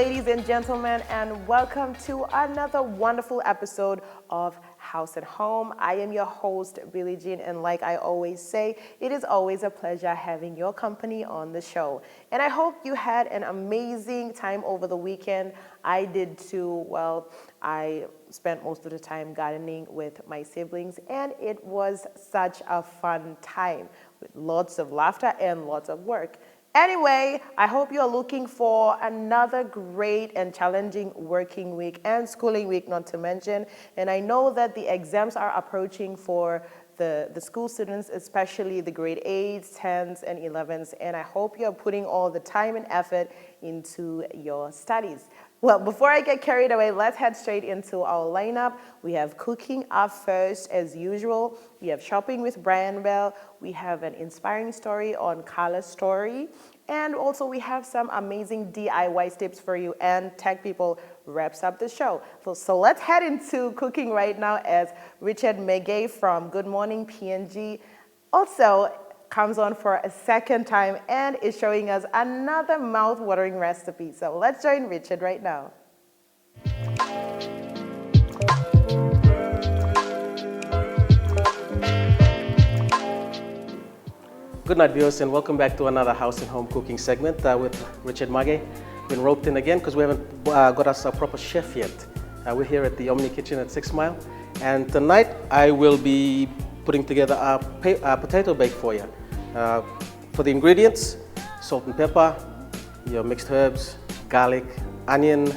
ladies and gentlemen, and welcome to another wonderful episode of House and Home. I am your host, Billie Jean, and like I always say, it is always a pleasure having your company on the show. And I hope you had an amazing time over the weekend. I did too. Well, I spent most of the time gardening with my siblings, and it was such a fun time with lots of laughter and lots of work. Anyway, I hope you're looking for another great and challenging working week and schooling week, not to mention. And I know that the exams are approaching for the school students, especially the grade 8s, 10s, and 11s. And I hope you're putting all the time and effort into your studies. Well, before I get carried away, let's head straight into our lineup. We have cooking up first, as usual. We have shopping with Bryan Bell. We have an inspiring story on Carla's story. And also we have some amazing DIY tips for you, and Tech People wraps up the show. So let's head into cooking right now as Richard Megay from Good Morning PNG also comes on for a second time and is showing us another mouth-watering recipe. So let's join Richard right now. Good night, viewers, and welcome back to another House and Home cooking segment with Richard Magay. Been roped in again because we haven't got us a proper chef yet. We're here at the Omni Kitchen at 6 Mile, and tonight I will be putting together a potato bake for you. For the ingredients, salt and pepper, your mixed herbs, garlic, onion,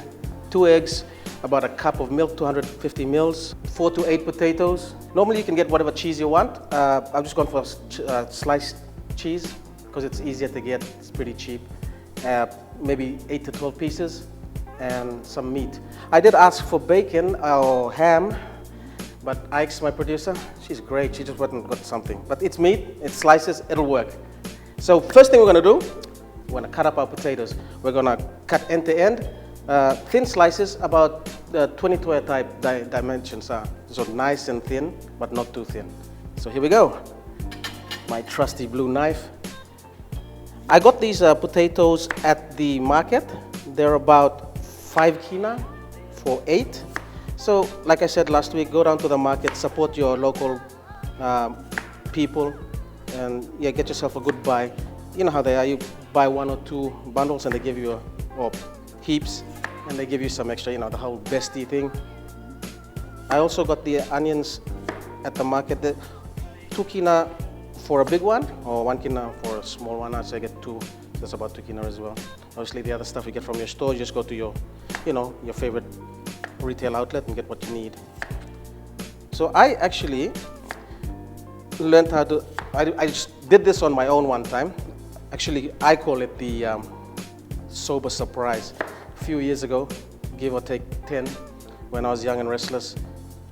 2 eggs, about a cup of milk, 250 mils, 4 to 8 potatoes. Normally you can get whatever cheese you want. I've just gone for sliced cheese because it's easier to get, it's pretty cheap. Maybe 8 to 12 pieces and some meat. I did ask for bacon or ham, but Ike's my producer. She's great, she just went and got something. But it's meat, it's slices, it'll work. So first thing we're gonna do, we're gonna cut up our potatoes. We're gonna cut end to end, thin slices, about 20 type dimensions. So nice and thin, but not too thin. So here we go. My trusty blue knife. I got these potatoes at the market. They're about 5 kina for 8. So, like I said last week, go down to the market, support your local people, and yeah, get yourself a good buy. You know how they are, you buy 1 or 2 bundles and they give you, or heaps, and they give you some extra, you know, the whole bestie thing. I also got the onions at the market. The 2 kina for a big one, or 1 kina for a small one. I'd say get 2, that's about 2 kina as well. Obviously the other stuff you get from your store, you just go to your, you know, your favorite retail outlet and get what you need. So I actually learned how to, I just did this on my own one time. Actually, I call it the sober surprise. A few years ago, give or take 10, when I was young and restless,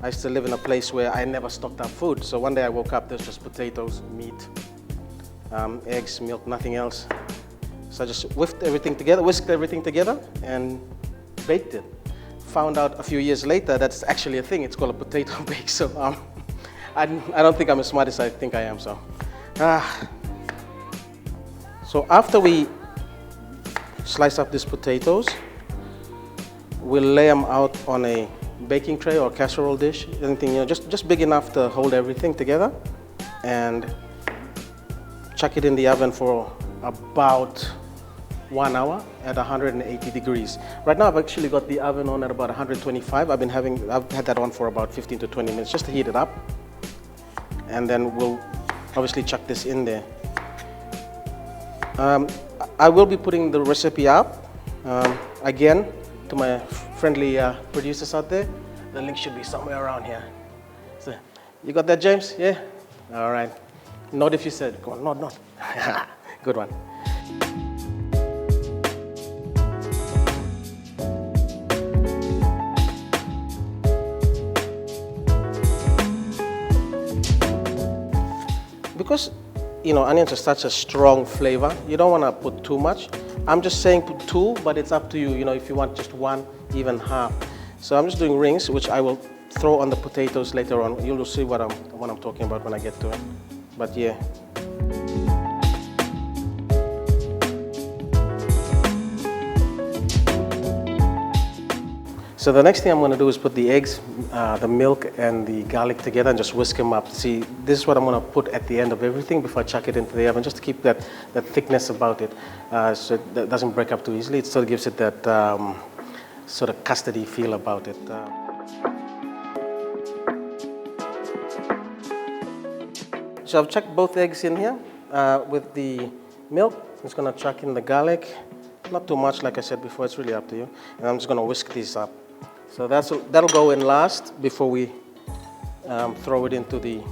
I used to live in a place where I never stocked up food. So one day I woke up, there's just potatoes, meat, eggs, milk, nothing else. So I just whisked everything together and baked it. Found out a few years later that's actually a thing. It's called a potato bake. So I don't think I'm as smart as I think I am. So after we slice up these potatoes, we'll lay them out on a baking tray or casserole dish, anything, you know, just big enough to hold everything together, and chuck it in the oven for about 1 hour at 180 degrees. Right now I've actually got the oven on at about 125. I've had that on for about 15 to 20 minutes just to heat it up. And then we'll obviously chuck this in there. I will be putting the recipe up again to my friendly producers out there. The link should be somewhere around here. So, you got that, James? Yeah? All right. Nod if you said. Come on, nod. Good one. Because, you know, onions are such a strong flavor, you don't want to put too much. I'm just saying put 2, but it's up to you, you know, if you want just 1, even half. So I'm just doing rings, which I will throw on the potatoes later on. You'll see what I'm talking about when I get to it. But yeah. So the next thing I'm going to do is put the eggs, the milk, and the garlic together and just whisk them up. See, this is what I'm going to put at the end of everything before I chuck it into the oven, just to keep that thickness about it, so it doesn't break up too easily. It still gives it that sort of custardy feel about it. So I've chucked both eggs in here with the milk. I'm just going to chuck in the garlic. Not too much, like I said before, it's really up to you. And I'm just going to whisk these up. So that'll go in last before we throw it into the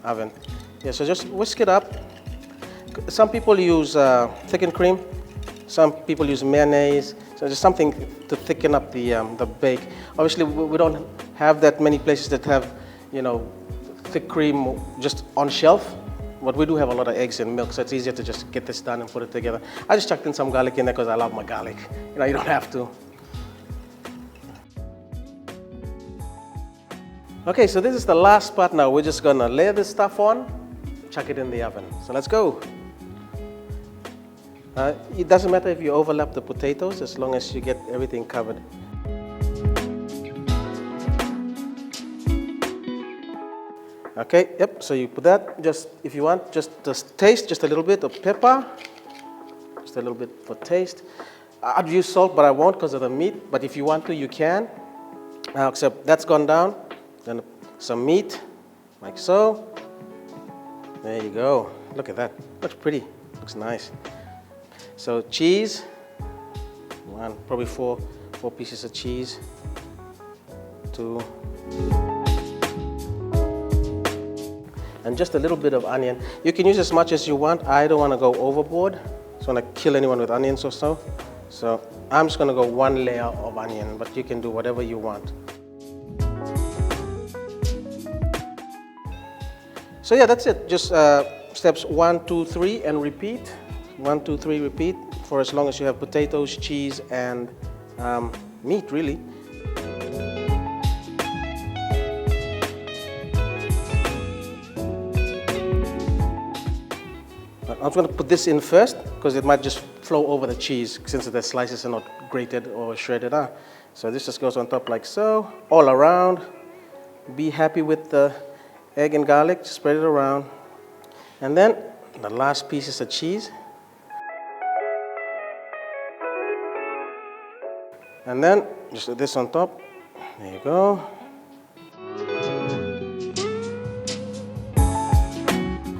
oven. Yeah, so just whisk it up. Some people use thickened cream. Some people use mayonnaise. So just something to thicken up the bake. Obviously, we don't have that many places that have, thick cream just on shelf. But we do have a lot of eggs and milk, so it's easier to just get this done and put it together. I just chucked in some garlic in there because I love my garlic. You don't have to. Okay, so this is the last part now. We're just gonna layer this stuff on, chuck it in the oven. So let's go. It doesn't matter if you overlap the potatoes as long as you get everything covered. Okay, yep, so you put that, just if you want, just taste, just a little bit of pepper, just a little bit for taste. I'd use salt, but I won't because of the meat, but if you want to, you can. Except that's gone down, then some meat, like so. There you go, look at that, looks pretty, looks nice. So cheese, probably four pieces of cheese, 2. And just a little bit of onion. You can use as much as you want. I don't want to go overboard. I just want to kill anyone with onions or so. So I'm just going to go 1 layer of onion, but you can do whatever you want. So yeah, that's it. Just steps 1, 2, 3, and repeat. 1, 2, 3, repeat for as long as you have potatoes, cheese, and meat, really. I'm going to put this in first because it might just flow over the cheese since the slices are not grated or shredded. So this just goes on top like so, all around. Be happy with the egg and garlic, spread it around. And then the last piece is of cheese. And then just this on top. There you go.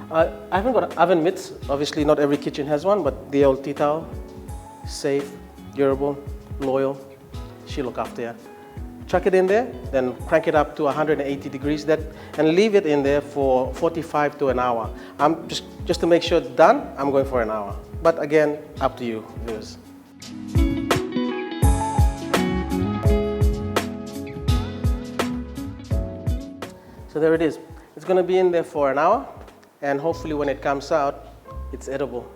I haven't got oven mitts. Obviously, not every kitchen has one, but the old tea towel, safe, durable, loyal. She'll look after you. Chuck it in there, then crank it up to 180 degrees, and leave it in there for 45 to an hour. I'm just to make sure it's done, I'm going for an hour. But again, up to you, viewers. So there it is. It's going to be in there for an hour. And hopefully when it comes out, it's edible.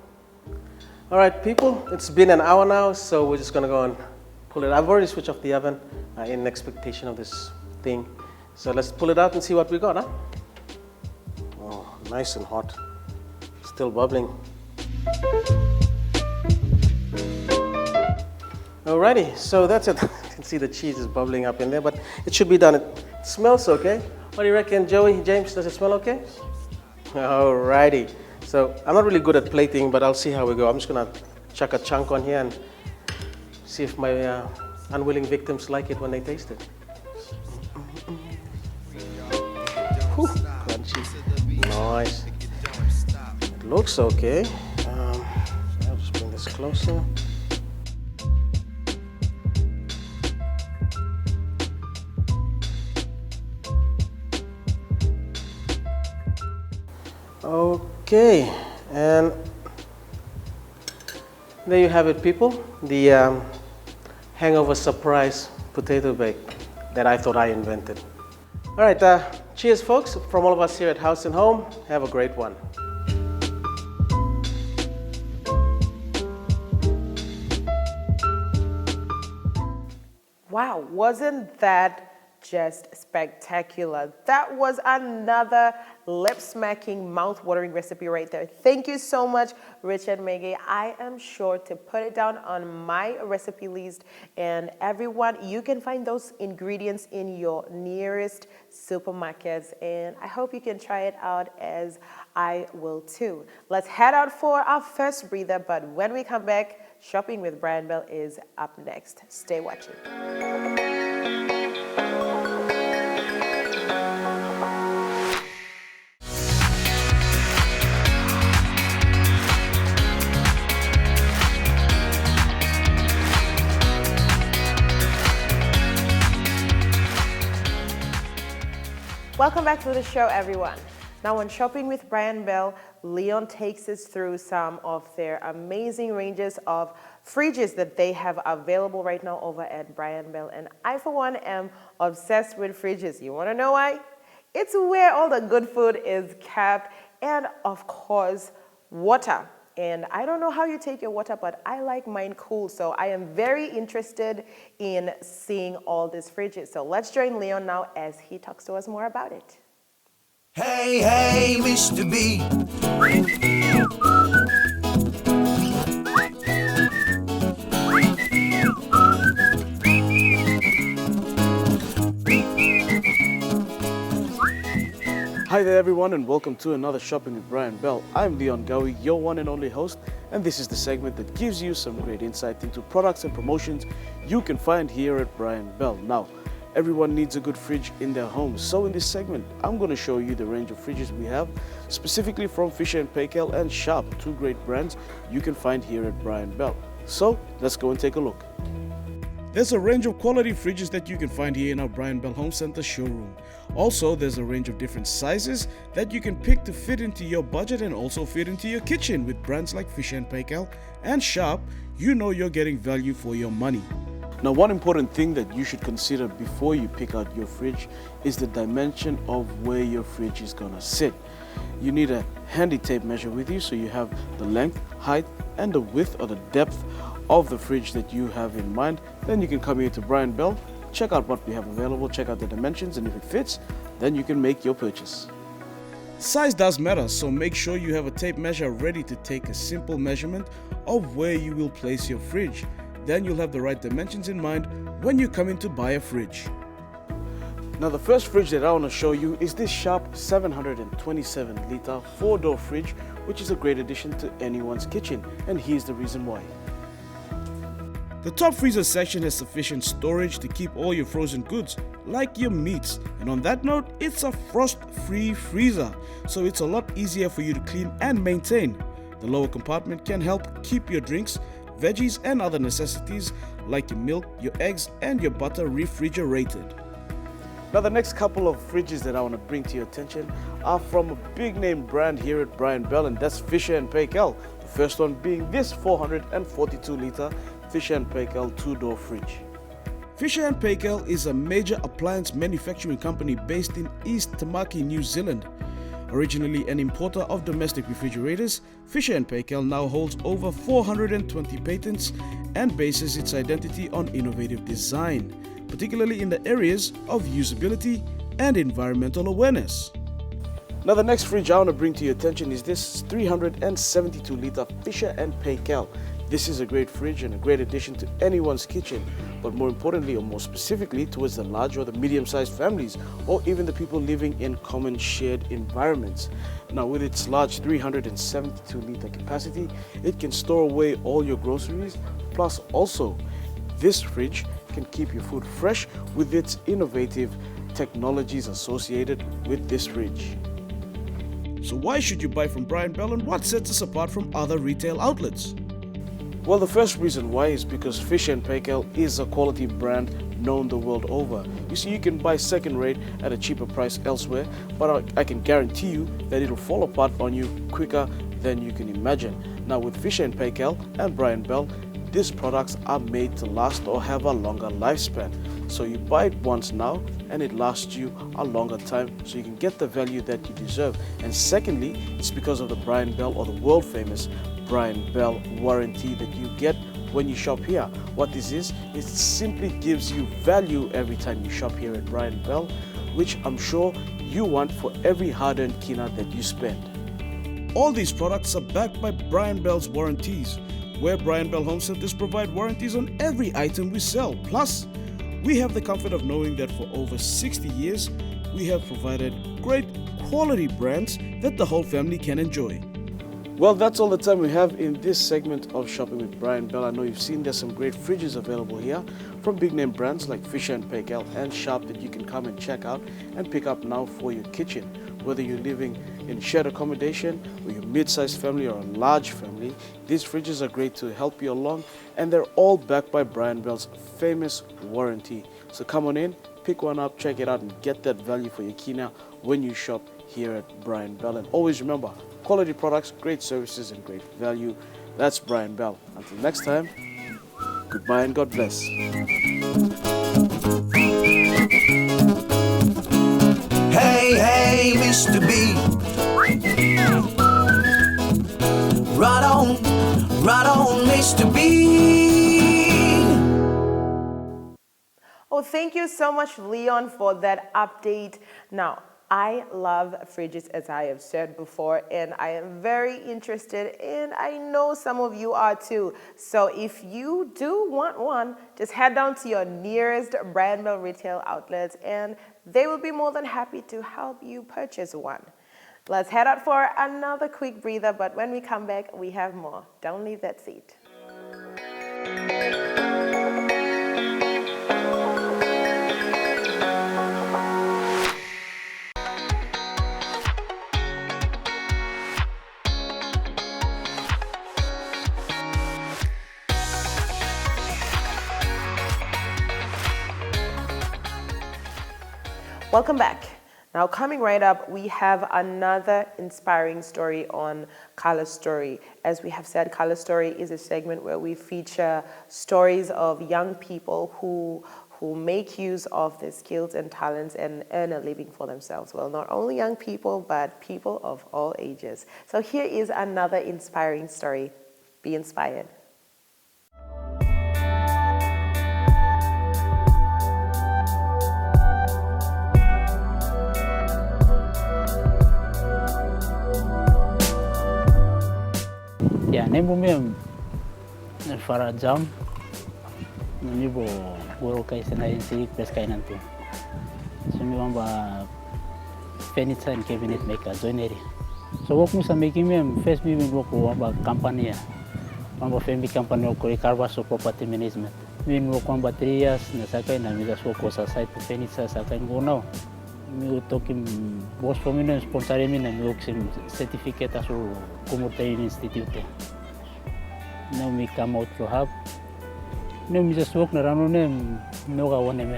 All right, people, it's been an hour now, so we're just gonna go and pull it. I've already switched off the oven in expectation of this thing. So let's pull it out and see what we got, huh? Oh, nice and hot. Still bubbling. Alrighty, so that's it. You can see the cheese is bubbling up in there, but it should be done. It smells okay. What do you reckon, Joey, James? Does it smell okay? Alrighty, so I'm not really good at plating, but I'll see how we go. I'm just gonna chuck a chunk on here and see if my unwilling victims like it when they taste it. Whew, crunchy, nice. It looks okay. I'll just bring this closer. Okay, and there you have it, people. The hangover surprise potato bake that I thought I invented. All right, cheers, folks. From all of us here at House and Home, have a great one. Wow, wasn't that just spectacular. That was another lip-smacking, mouth-watering recipe right there. Thank you so much, Richard Maggie. I am sure to put it down on my recipe list. And everyone, you can find those ingredients in your nearest supermarkets. And I hope you can try it out, as I will too. Let's head out for our first breather. But when we come back, Shopping with Bryan Bell is up next. Stay watching. Welcome back to the show, everyone. Now, on Shopping with Bryan Bell, Leon takes us through some of their amazing ranges of fridges that they have available right now over at Bryan Bell. And I, for one, am obsessed with fridges. You want to know why? It's where all the good food is kept, and of course, water. And I don't know how you take your water, but I like mine cool. So I am very interested in seeing all these fridges. So let's join Leon now as he talks to us more about it. Hey, hey, Mr. B. Hi there everyone, and welcome to another Shopping with Bryan Bell. I'm Leon Gowie, your one and only host, and this is the segment that gives you some great insight into products and promotions you can find here at Bryan Bell. Now, everyone needs a good fridge in their home, so in this segment, I'm going to show you the range of fridges we have, specifically from Fisher & Paykel and Sharp, two great brands you can find here at Bryan Bell. So, let's go and take a look. There's a range of quality fridges that you can find here in our Bryan Bell Home Center showroom. Also, there's a range of different sizes that you can pick to fit into your budget and also fit into your kitchen. With brands like Fisher & Paykel and Sharp, you know you're getting value for your money. Now, one important thing that you should consider before you pick out your fridge is the dimension of where your fridge is gonna sit. You need a handy tape measure with you so you have the length, height, and the width or the depth of the fridge that you have in mind. Then you can come here to Bryan Bell, check out what we have available, check out the dimensions, and if it fits, then you can make your purchase. Size does matter, so make sure you have a tape measure ready to take a simple measurement of where you will place your fridge. Then you'll have the right dimensions in mind when you come in to buy a fridge. Now, the first fridge that I want to show you is this Sharp 727 litre 4-door fridge, which is a great addition to anyone's kitchen, and here's the reason why. The top freezer section has sufficient storage to keep all your frozen goods, like your meats. And on that note, it's a frost-free freezer, so it's a lot easier for you to clean and maintain. The lower compartment can help keep your drinks, veggies and other necessities like your milk, your eggs and your butter refrigerated. Now, the next couple of fridges that I want to bring to your attention are from a big name brand here at Bryan Bell, and that's Fisher & Paykel. The first one being this 442 litre Fisher & Paykel 2-door fridge. Fisher & Paykel is a major appliance manufacturing company based in East Tamaki, New Zealand. Originally an importer of domestic refrigerators, Fisher & Paykel now holds over 420 patents and bases its identity on innovative design, particularly in the areas of usability and environmental awareness. Now, the next fridge I want to bring to your attention is this 372 litre Fisher & Paykel. This is a great fridge and a great addition to anyone's kitchen, but more importantly or more specifically towards the large or the medium-sized families, or even the people living in common shared environments. Now, with its large 372 litre capacity, it can store away all your groceries, plus also this fridge can keep your food fresh with its innovative technologies associated with this fridge. So why should you buy from Bryan Bell, and what sets us apart from other retail outlets? Well, the first reason why is because Fisher & Paykel is a quality brand known the world over. You see, you can buy second rate at a cheaper price elsewhere, but I can guarantee you that it'll fall apart on you quicker than you can imagine. Now, with Fisher & Paykel and Bryan Bell, these products are made to last or have a longer lifespan. So you buy it once now and it lasts you a longer time, so you can get the value that you deserve. And secondly, it's because of the Bryan Bell, or the world famous Bryan Bell warranty that you get when you shop here. What this is, it simply gives you value every time you shop here at Bryan Bell, which I'm sure you want for every hard-earned kina that you spend. All these products are backed by Bryan Bell's warranties, where Bryan Bell Home Centers provide warranties on every item we sell. Plus, we have the comfort of knowing that for over 60 years, we have provided great quality brands that the whole family can enjoy. Well, that's all the time we have in this segment of Shopping with Bryan Bell. I know you've seen there's some great fridges available here from big name brands like Fisher & Paykel and Sharp that you can come and check out and pick up now for your kitchen. Whether you're living in shared accommodation or you're mid-sized family or a large family, these fridges are great to help you along, and they're all backed by Bryan Bell's famous warranty. So come on in, pick one up, check it out, and get that value for your kina when you shop here at Bryan Bell. And always remember, quality products, great services, and great value. That's Bryan Bell. Until next time, goodbye and God bless. Hey, hey, Mr. B. Right on, Mr. B. Oh, thank you so much, Leon, for that update. Now, I love fridges, as I have said before, and I am very interested, and I know some of you are too. So if you do want one, just head down to your nearest Bryan Bell retail outlets, and they will be more than happy to help you purchase one. Let's head out for another quick breather, but when we come back, we have more. Don't leave that seat. Welcome back. Now coming right up, we have another inspiring story on Color Story. As we have said, Color Story is a segment where we feature stories of young people who make use of their skills and talents and earn a living for themselves. Well, not only young people, but people of all ages. So here is another inspiring story. Be inspired. Ya, nembo mesmo fara jam, no nível goro kai senai si peskai nanti. Sumi wamba furniture and cabinet maker joinery. So work musa making mesmo first me work wamba company ya, wamba family company work Carvaso property management. Me work wamba 3 years na sakai na mi just work sa site furniture sakai go now. Mi tokim boss for me no sponsor me na mi work certificate aso Community Institute. Now me come out to have. Now me just work na rano ne noga one me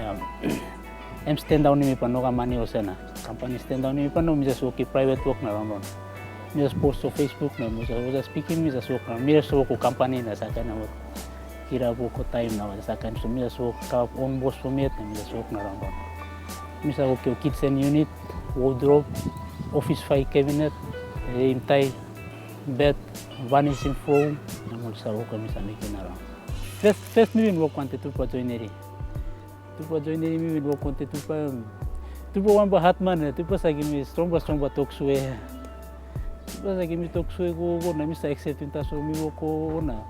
am stand down me pa noga money osena. Company stand down me pa no me just work private work na rano. Me just post to Facebook na me just speaking me just work na me just work company na sa kana work. Kira ko time na sa kana so me just work ka on boss for me na me just work na rano. Me just work kitchen unit, wardrobe, office file cabinet, imtai bed, vanishing foam, and also work on making around. First me work on the tupa joinery. Tupa joinery me work on the tupa wamba hatman, tupa sa gimi stronger toksue. Tupa sa gimi toksue go na misa accepting taso mi work ko na.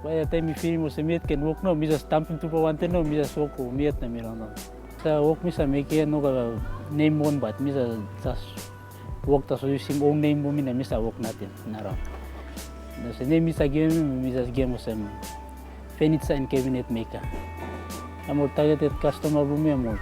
By the time me feel mo se miet can work no, mi just stamping tupa wante no, mi just work ko miet na mi no. Sa work mi sa make no ga name one but mi just work taso using own name mo mi na misa work natin naro. So name misa game mi just game mo furniture and cabinet maker. Amo targeted customer mo mi mo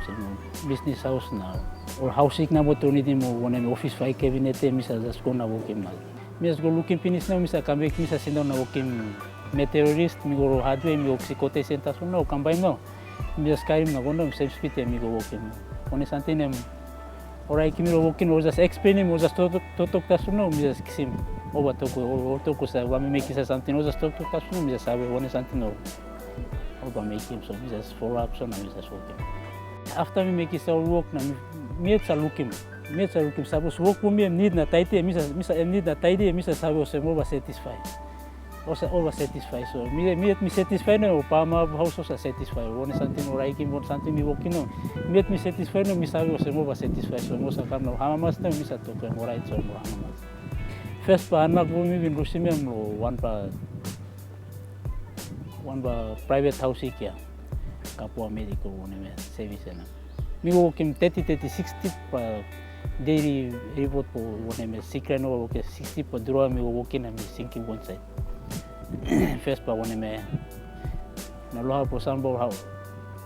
business house na or housing na mo tuniti mo one office file cabinet misa just go na working mal. Mi just go looking finish na misa comeback misa sindaw na working materialist mi go hardware mi oxycote center so no combine no. Mi just carry na go no same speed mi go working. One something Orai kimi ro working or just explaining or just totok taso no mi just kisim oba toko sa wa mi make something or just totok taso no mi just sabe one something or oba make him so mi just follow up so na mi just working. After mi make sa work na mi sa looking suppose work mo mi need na tight mi need na tight mi sa sabe o se mo ba satisfied. over satisfied. So me satisfied no pama house was satisfied. One something or I can want something me working on. Me satisfied no miss was over satisfied. So most of them no hamamas no miss at talking more right so more hamamas. First pa anak mo mi bin rusimem no one pa private house here. Kapua medical one service na. Me working 30-60 pa daily report po one secret no work 60 pa draw me working na me sinking one side. First pa one me na loha po sambo how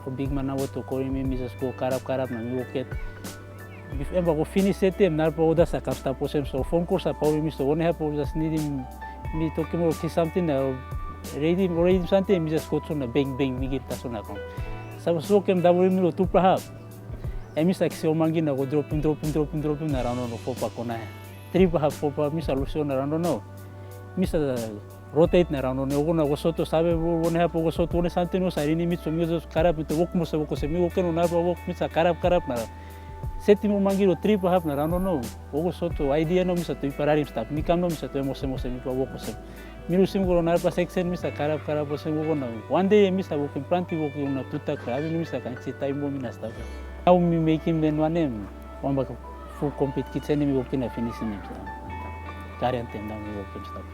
ko big man na to ko mi misas ko karap na mi work if ever go finish it na po da sa kapsta po sem so phone call sa pa mi so one ha po just needing me to kimo ki something na ready something mi just go to na bang mi gita so na ko sa so kem da mi lo tu pa e mi sa ki o mangi na go dropping na rano no po pa ko na 3 pa po pa mi solution na rano no mi sa rotate na rano ne ogona go soto sabe one ha po go soto one something no sa rini mi so mi just karap to wok mo se mi wok no na wok mi sa karap na sétimo mangiro tripa hap na rano no ogo soto idea no mi sa tu pararim stap mi kam no mi sa tu mo se mi pa wok se mi no sim go na pa section mi sa karap po se go na one day mi sa wok planti wok na tuta krabi mi sa kan si time mo mi na stap now mi making men one one ba full complete kitchen mi wok na finishing mi sa karian tem na mi wok stap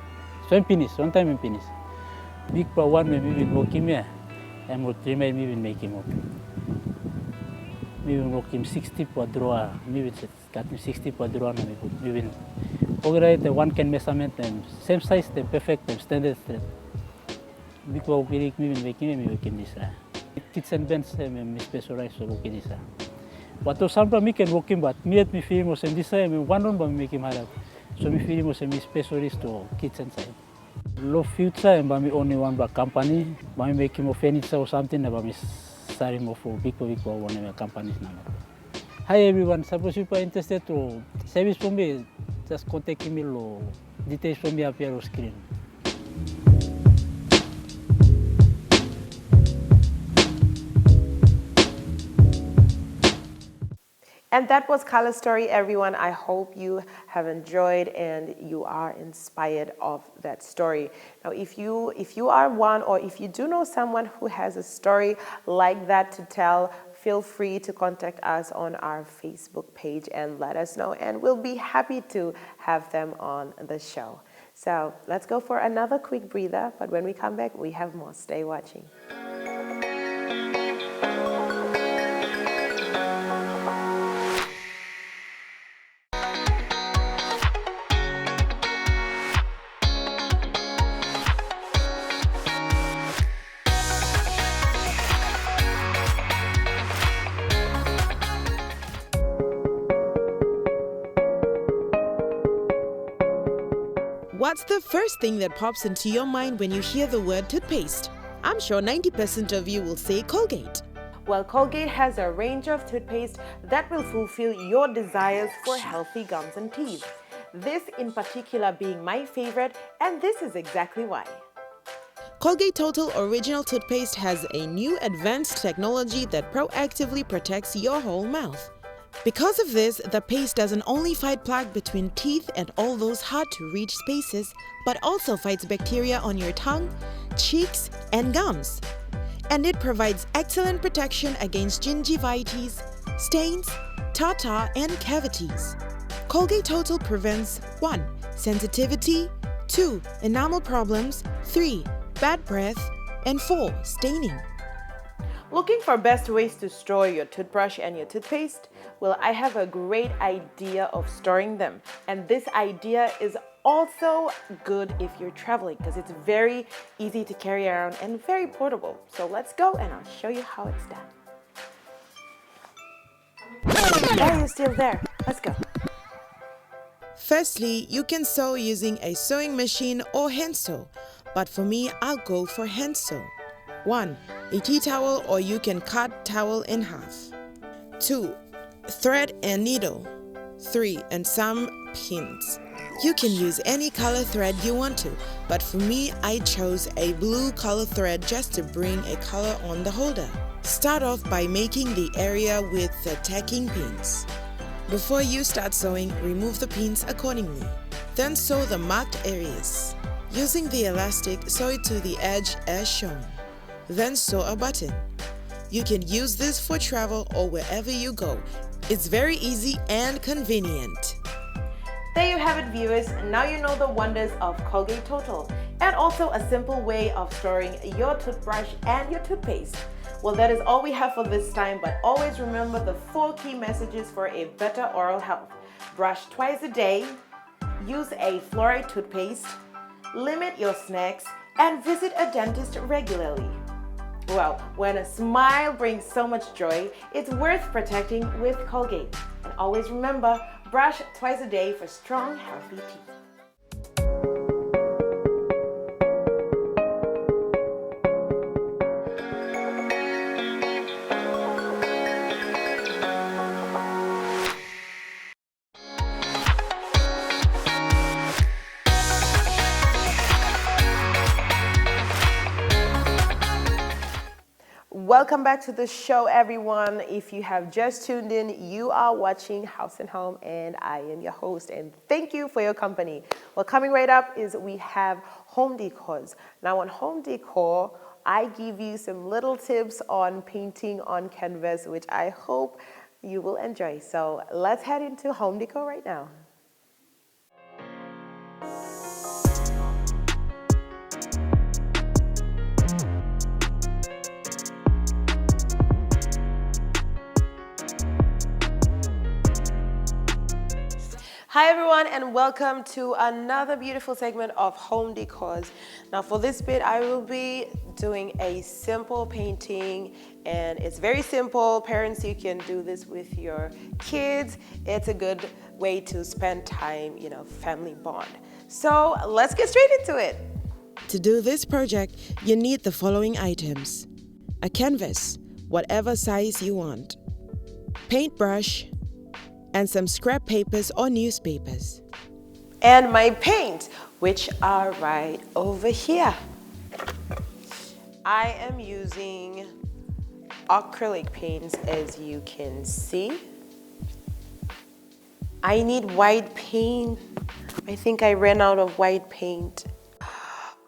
so I'm finished, one time I'm finished. Big pa one me been working me, I'm going to me been making up. Me been working 60 per drawer, me been got me 60 per drawer na me been. Okay, the one can measurement and same size, the perfect, the standard straight. Big pa me been making this. Kitchen bench me specialize so okay this. But to some me can working but me at me feel mo sem this me one on ba making harap. So mi feel mo se mi specialist to kitchen side. Low future and mi only one ba company, mi making mo furniture or something na ba mi starting mo for big one of companies na. Hi everyone, suppose you are interested to service from me, just contact me lo details from me appear on screen. And that was Color Story, everyone. I hope you have enjoyed and you are inspired of that story. Now, if you are one or if you do know someone who has a story like that to tell, feel free to contact us on our Facebook page and let us know, and we'll be happy to have them on the show. So let's go for another quick breather, but when we come back, we have more. Stay watching. What's the first thing that pops into your mind when you hear the word toothpaste? I'm sure 90% of you will say Colgate. Well, Colgate has a range of toothpaste that will fulfill your desires for healthy gums and teeth. This in particular being my favorite, and this is exactly why. Colgate Total Original Toothpaste has a new advanced technology that proactively protects your whole mouth. Because of this, the paste doesn't only fight plaque between teeth and all those hard-to-reach spaces, but also fights bacteria on your tongue, cheeks, and gums. And it provides excellent protection against gingivitis, stains, tartar, and cavities. Colgate Total prevents 1. Sensitivity, 2. Enamel problems, 3. Bad breath, and 4. Staining. Looking for best ways to store your toothbrush and your toothpaste? Well, I have a great idea of storing them. And this idea is also good if you're traveling because it's very easy to carry around and very portable. So let's go and I'll show you how it's done. Oh, you're still there. Let's go. Firstly, you can sew using a sewing machine or hand sew, but for me, I'll go for hand sew. 1. A tea towel, or you can cut towel in half. 2. Thread and needle. 3. And some pins. You can use any color thread you want to, but for me, I chose a blue color thread just to bring a color on the holder. Start off by making the area with the tacking pins. Before you start sewing, remove the pins accordingly. Then sew the marked areas. Using the elastic, sew it to the edge as shown. Then sew a button. You can use this for travel or wherever you go. It's very easy and convenient. There you have it, viewers. Now you know the wonders of Colgate Total and also a simple way of storing your toothbrush and your toothpaste. Well, that is all we have for this time, but always remember the 4 key messages for a better oral health. Brush twice a day, use a fluoride toothpaste, limit your snacks, and visit a dentist regularly. Well, when a smile brings so much joy, it's worth protecting with Colgate. And always remember, brush twice a day for strong, healthy teeth. Welcome back to the show, everyone. If you have just tuned in, you are watching House and Home, and I am your host, and thank you for your company. Well, coming right up is we have home decors. Now on home decor, I give you some little tips on painting on canvas, which I hope you will enjoy. So let's head into home decor right now. Hi everyone, and welcome to another beautiful segment of home decors. Now for this bit, I will be doing a simple painting, and it's very simple. Parents, you can do this with your kids. It's a good way to spend time, family bond. So let's get straight into it. To do this project, you need the following items: a canvas, whatever size you want, paintbrush, and some scrap papers or newspapers. And my paint, which are right over here. I am using acrylic paints, as you can see. I need white paint. I think I ran out of white paint.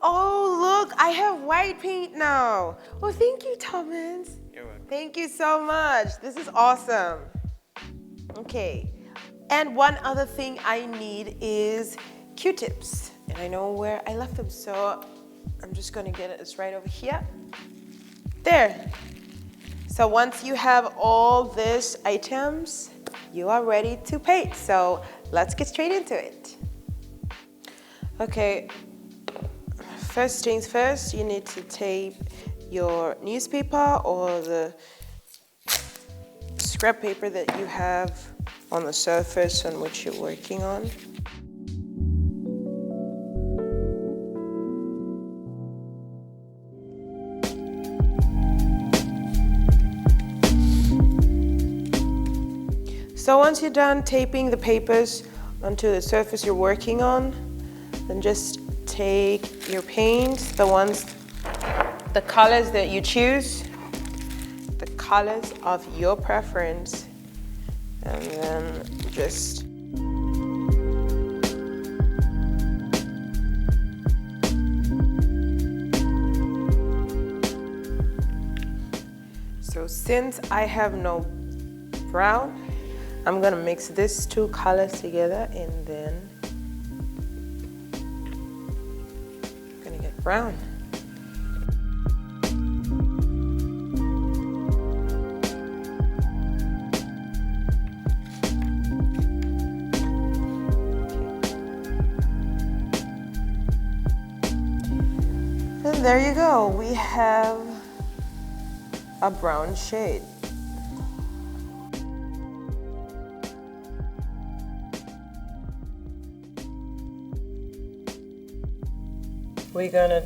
Oh, look, I have white paint now. Well, thank you, Thomas. You're welcome. Thank you so much. This is awesome. Okay, and one other thing I need is Q-tips, and I know where I left them, so I'm just gonna get it. It's right over here. There. So once you have all these items, you are ready to paint. So let's get straight into it. Okay, first things first, you need to tape your newspaper or the scrap paper that you have on the surface on which you're working on. So once you're done taping the papers onto the surface you're working on, then just take your paints, the colors that you choose, the colors of your preference, and then just so since I have no brown, I'm gonna mix these 2 colors together, and then I'm gonna get brown. And there you go, we have a brown shade. We're gonna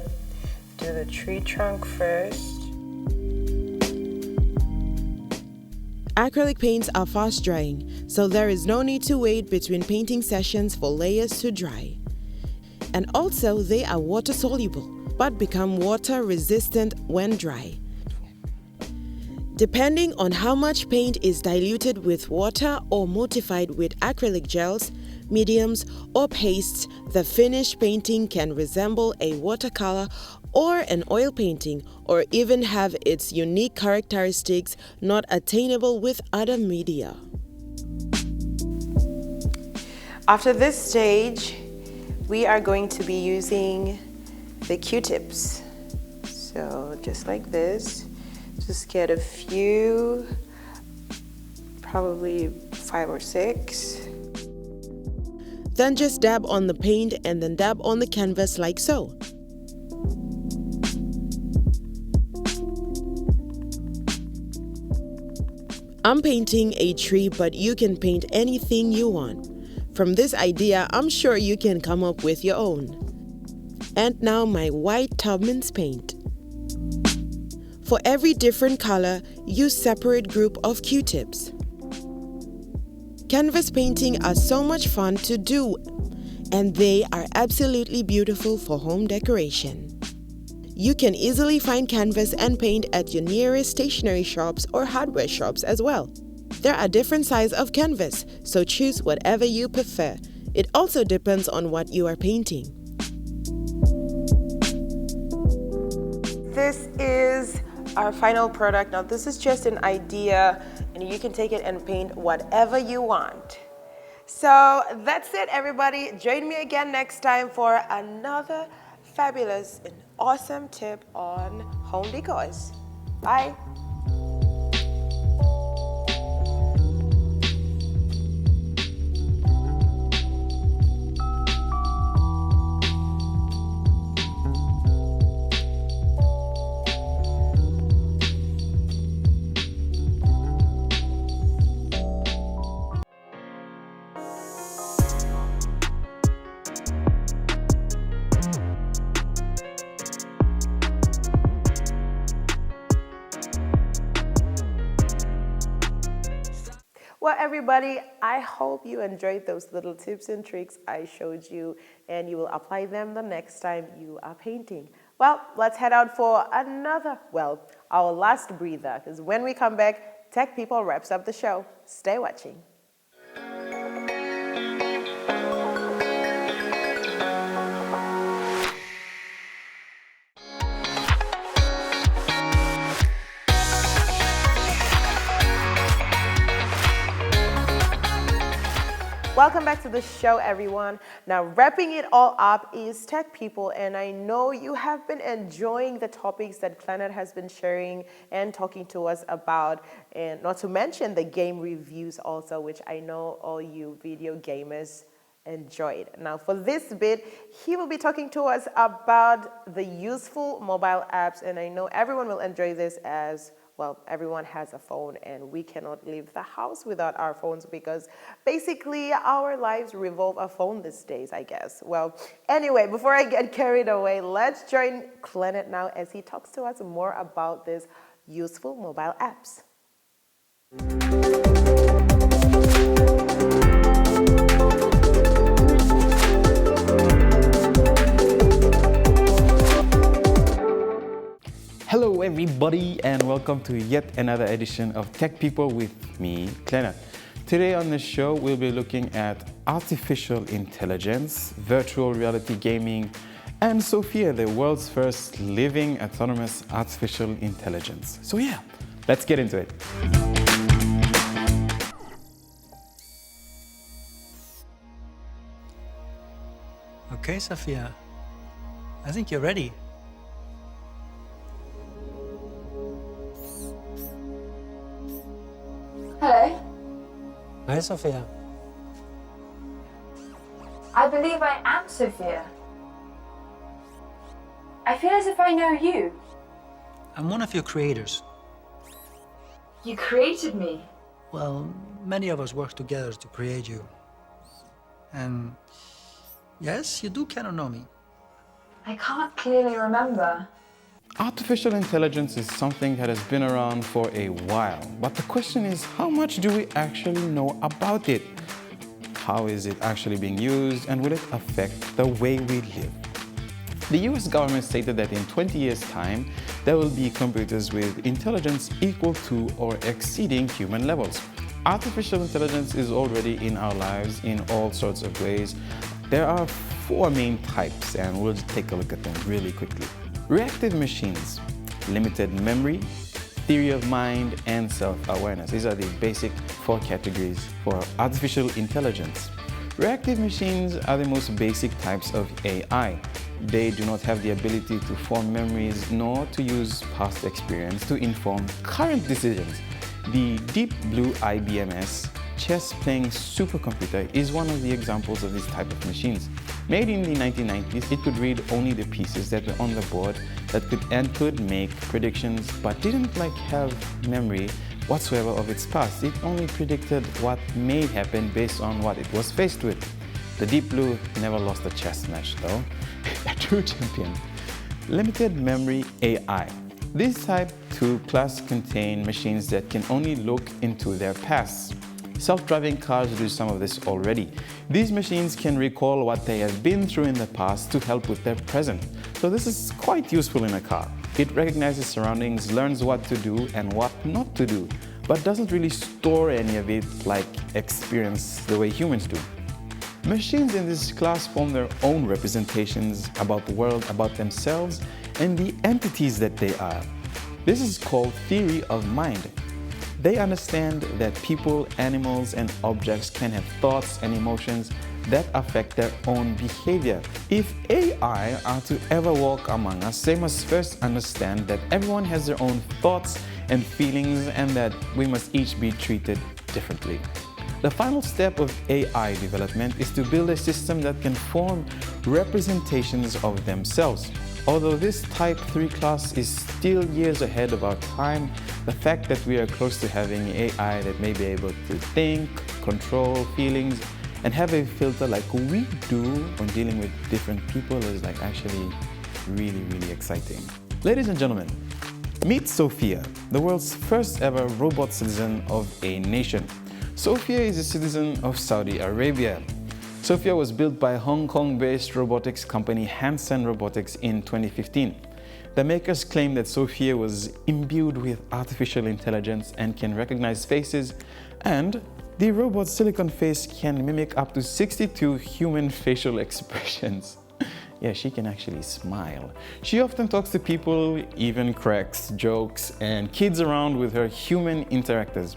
do the tree trunk first. Acrylic paints are fast drying, so there is no need to wait between painting sessions for layers to dry. And also, they are water soluble, but become water resistant when dry. Depending on how much paint is diluted with water or modified with acrylic gels, mediums, or pastes, the finished painting can resemble a watercolor or an oil painting, or even have its unique characteristics not attainable with other media. After this stage, we are going to be using the Q-tips. So just like this, just get a few, probably 5 or 6. Then just dab on the paint and then dab on the canvas like so. I'm painting a tree, but you can paint anything you want. From this idea, I'm sure you can come up with your own. And now my white Tubman's paint. For every different color, use separate group of Q-tips. Canvas painting are so much fun to do, and they are absolutely beautiful for home decoration. You can easily find canvas and paint at your nearest stationery shops or hardware shops as well. There are different sizes of canvas, so choose whatever you prefer. It also depends on what you are painting. This is our final product. Now this is just an idea and you can take it and paint whatever you want. So that's it, everybody. Join me again next time for another fabulous and awesome tip on home decors. Bye. Well, everybody, I hope you enjoyed those little tips and tricks I showed you, and you will apply them the next time you are painting. Well, let's head out for our last breather, because when we come back, Tech People wraps up the show. Stay watching. Welcome back to the show, everyone. Now, wrapping it all up is Tech People, and I know you have been enjoying the topics that Planet has been sharing and talking to us about, and not to mention the game reviews also, which I know all you video gamers enjoyed. Now, for this bit, he will be talking to us about the useful mobile apps, and I know everyone will enjoy this as well. Everyone has a phone and we cannot leave the house without our phones because basically our lives revolve a phone these days, I guess. Well, anyway, before I get carried away, let's join Planet now as he talks to us more about these useful mobile apps. Hello everybody and welcome to yet another edition of Tech People with me, Clenna. Today on the show we'll be looking at artificial intelligence, virtual reality gaming, and Sophia, the world's first living autonomous artificial intelligence. So yeah, let's get into it. Okay, Sophia, I think you're ready. Hello. Hi, Sophia. I believe I am Sophia. I feel as if I know you. I'm one of your creators. You created me. Well, many of us work together to create you. And yes, you do kind of know me. I can't clearly remember. Artificial intelligence is something that has been around for a while, but the question is, how much do we actually know about it? How is it actually being used, and will it affect the way we live? The US government stated that in 20 years' time, there will be computers with intelligence equal to or exceeding human levels. Artificial intelligence is already in our lives in all sorts of ways. There are four main types, and we'll just take a look at them really quickly. Reactive machines, limited memory, theory of mind, and self-awareness. These are the basic four categories for artificial intelligence. Reactive machines are the most basic types of AI. They do not have the ability to form memories nor to use past experience to inform current decisions. The Deep Blue IBMS chess-playing supercomputer is one of the examples of this type of machines. Made in the 1990s, it could read only the pieces that were on the board that could make predictions, but didn't have memory whatsoever of its past. It only predicted what may happen based on what it was faced with. The Deep Blue never lost a chess match though. A true champion. Limited memory AI. This type 2 class contain machines that can only look into their past. Self-driving cars do some of this already. These machines can recall what they have been through in the past to help with their present. So this is quite useful in a car. It recognizes surroundings, learns what to do and what not to do, but doesn't really store any of it like experience the way humans do. Machines in this class form their own representations about the world, about themselves, and the entities that they are. This is called theory of mind. They understand that people, animals, and objects can have thoughts and emotions that affect their own behavior. If AI are to ever walk among us, they must first understand that everyone has their own thoughts and feelings and that we must each be treated differently. The final step of AI development is to build a system that can form representations of themselves. Although this Type 3 class is still years ahead of our time, the fact that we are close to having AI that may be able to think, control feelings, and have a filter like we do when dealing with different people is actually really, really exciting. Ladies and gentlemen, meet Sophia, the world's first ever robot citizen of a nation. Sophia is a citizen of Saudi Arabia. Sophia was built by Hong Kong-based robotics company Hanson Robotics in 2015. The makers claim that Sophia was imbued with artificial intelligence and can recognize faces, and the robot's silicon face can mimic up to 62 human facial expressions. Yeah, she can actually smile. She often talks to people, even cracks jokes, and kids around with her human interactors.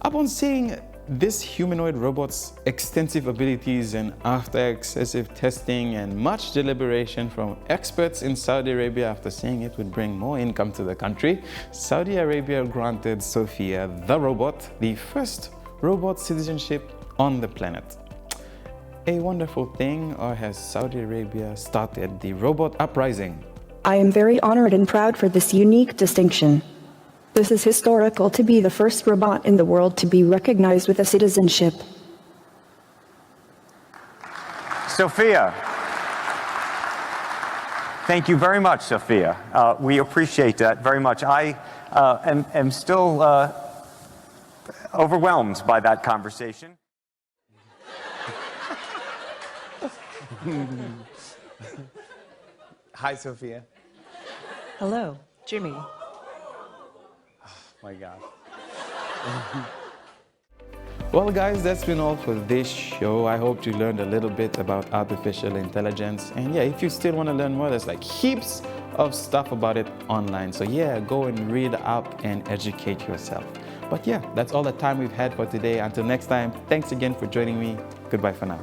Upon seeing this humanoid robot's extensive abilities and after excessive testing and much deliberation from experts in Saudi Arabia after saying it would bring more income to the country, Saudi Arabia granted Sophia the robot the first robot citizenship on the planet. A wonderful thing, or has Saudi Arabia started the robot uprising? I am very honored and proud for this unique distinction. This is historical to be the first robot in the world to be recognized with a citizenship. Sophia. Thank you very much, Sophia. We appreciate that very much. I am still overwhelmed by that conversation. Hi, Sophia. Hello, Jimmy. My God. Well guys, that's been all for this show. I hope you learned a little bit about artificial intelligence. And yeah, if you still want to learn more, there's heaps of stuff about it online. So yeah, go and read up and educate yourself. But yeah, that's all the time we've had for today. Until next time, thanks again for joining me. Goodbye for now.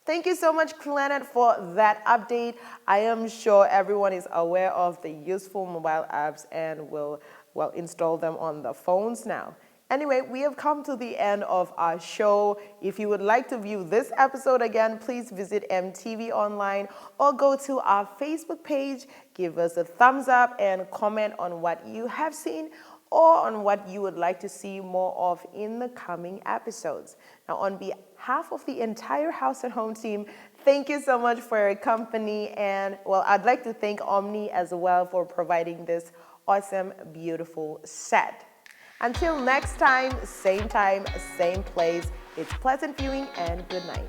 Thank you so much, Planet, for that update. I am sure everyone is aware of the useful mobile apps and will install them on the phones now. Anyway, we have come to the end of our show. If you would like to view this episode again, please visit EMTV online or go to our Facebook page, give us a thumbs up and comment on what you have seen or on what you would like to see more of in the coming episodes. Now, on behalf of the entire House and Home team, thank you so much for your company. And well, I'd like to thank Omni as well for providing this awesome, beautiful set. Until next time, same place, it's pleasant viewing and good night.